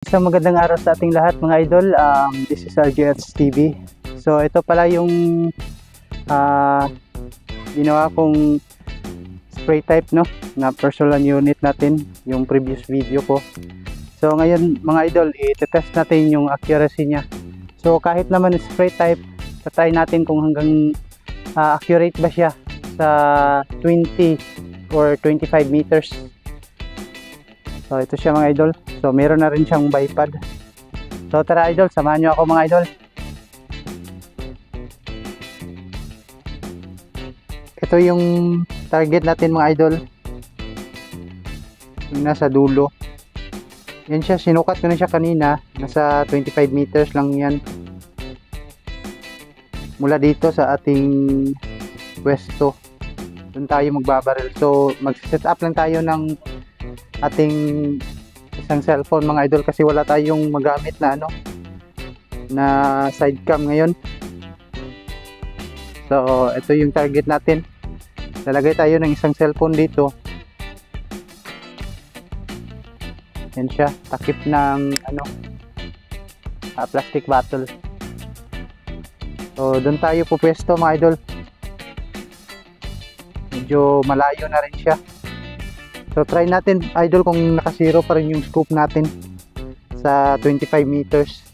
Isang magandang araw sa ating lahat mga idol. This is RJS TV. So ito pala yung ginawa kong spray type, no, na personal unit natin, yung previous video ko. So ngayon mga idol, i-test natin yung accuracy niya. So kahit naman spray type, try natin kung hanggang accurate ba siya sa 20 or 25 meters. So ito siya mga idol. So meron na rin siyang bipod. So tara idol, samahan nyo ako mga idol. Ito yung target natin mga idol. Yung nasa dulo. Yan siya, sinukat ko na siya kanina. Nasa 25 meters lang yan. Mula dito sa ating pwesto. Doon tayo magbabaril. So mag-set up lang tayo ng ating isang cellphone mga idol, kasi wala tayong magamit na na side cam ngayon. So ito yung target natin. Lalagay tayo ng isang cellphone dito. Yan siya, takip ng plastic bottle. So doon tayo pupwesto mga idol. Medyo malayo na rin siya. So try natin idol kung naka-zero pa rin yung scope natin sa 25 meters.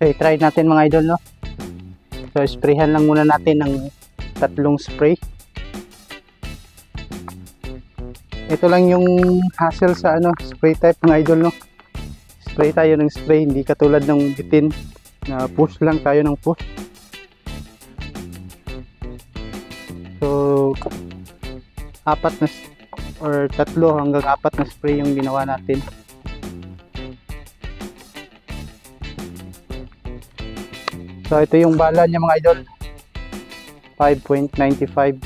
So try natin mga idol, no. So sprayhan lang muna natin ng 3 spray. Ito lang yung hassle sa spray type mga idol, no. Spray tayo ng spray, hindi katulad ng bitin na push lang tayo ng push. So 3 hanggang 4 na spray yung ginawa natin. So ito yung bala niya mga idol, 5.95.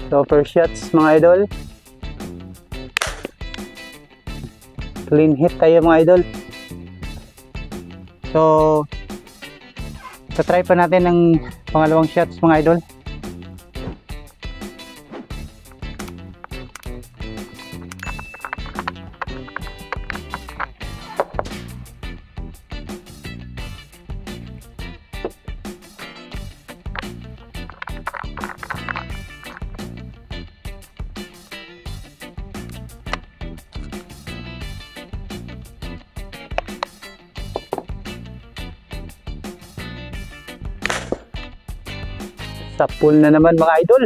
So first shots mga idol, clean hit tayo mga idol. So try pa natin ng pangalawang shots mga idol. Sa pool na naman mga idol.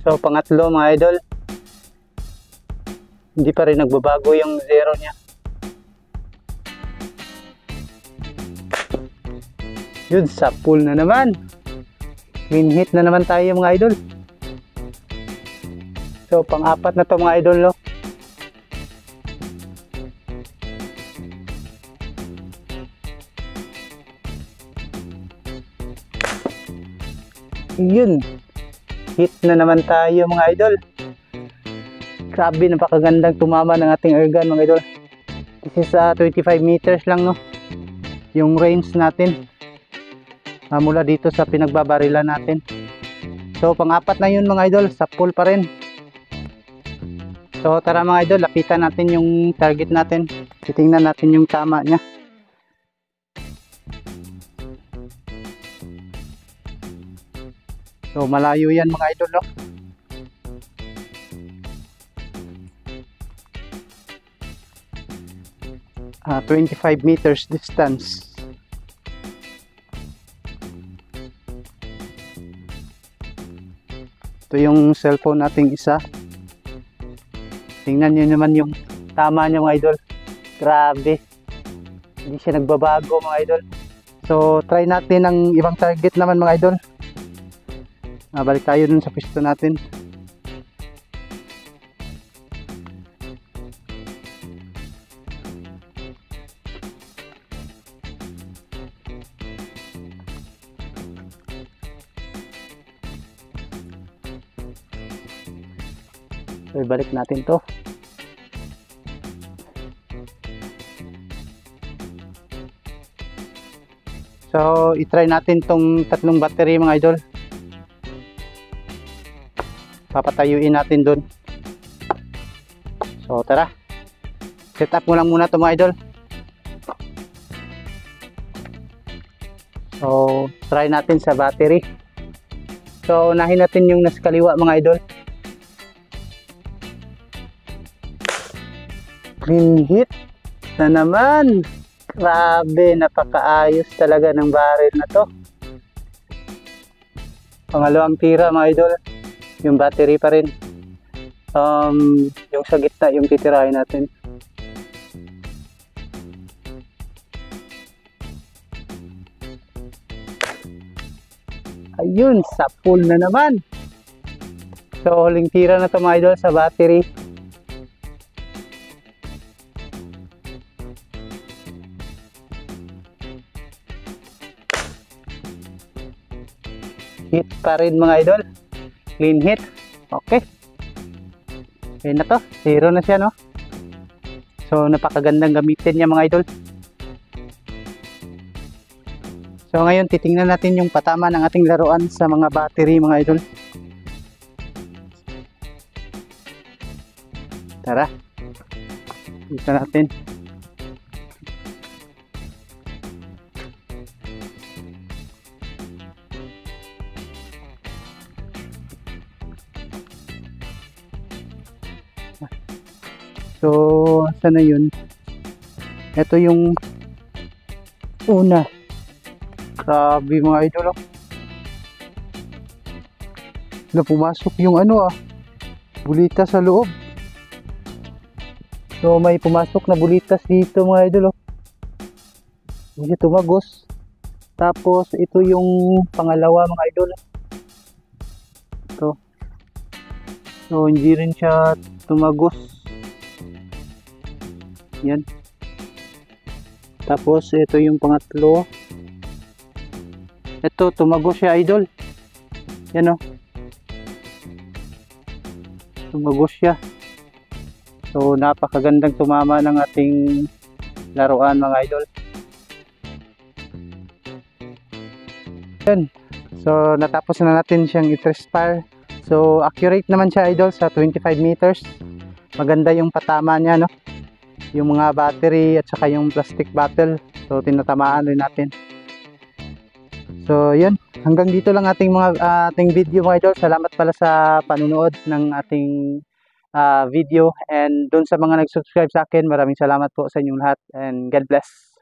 So pangatlo mga idol, hindi pa rin nagbabago yung zero niya. Yun, sa pool na naman, clean hit na naman tayo mga idol. So pang-apat na to mga idol, no. Yun, hit na naman tayo mga idol. Grabe, napakagandang tumama ng ating airgun mga idol. This is 25 meters lang, no, yung range natin mula dito sa pinagbabarilan natin. So pang-apat na yun mga idol, sa pool pa rin. So tara mga idol, lapitan natin yung target natin. Titingnan natin yung tama niya. So malayo yan mga idol, no. Ah, 25 meters distance. Ito yung cellphone nating isa. Tingnan nyo naman yung tama niya mga idol. Grabe, hindi siya nagbabago mga idol. So try natin ang ibang target naman mga idol. Balik tayo dun sa pisto natin. So ibalik natin to. So, i-try natin tong tatlong battery mga idol. papatayuin natin doon. So tara, set up mo lang muna ito mga idol. So try natin sa battery. So unahin natin yung nasa kaliwa mga idol. Clean hit na naman. Grabe, napakaayos talaga ng barrel na to. Pangalawang tira mga idol, yung battery pa rin. Yung sa gitna yung titirahin natin. Ayun, sa full na naman. So huling tira na to mga idol sa battery. Hit pa rin mga idol. Clean hit. Okay. Okay na to. Zero na siya, no? So, napakagandang gamitin niya mga idol. So, ngayon, titingnan natin yung patama ng ating laruan sa mga battery mga idol. Tara. Ito natin. So, saan na yun? Ito yung una. Grabe mga idol. Na pumasok yung bulita sa loob. So, may pumasok na bulitas dito mga idol. Hindi tumagos. Tapos, ito yung pangalawa mga idol. Ito. So, hindi rin siya tumagos. Yan. Tapos ito yung pangatlo. Ito tumagos siya idol. Yan o. Tumagos siya. So napakagandang tumama ng ating laruan mga idol. Yan. So natapos na natin siyang i-transpire. So accurate naman siya idol sa 25 meters. Maganda yung patama niya, no? Yung mga battery at saka yung plastic bottle. So tinatamaan rin natin. So yun, hanggang dito lang ating video mga idol. Salamat pala sa panunood ng ating video, and doon sa mga nag-subscribe sa akin, maraming salamat po sa inyong lahat, and God bless.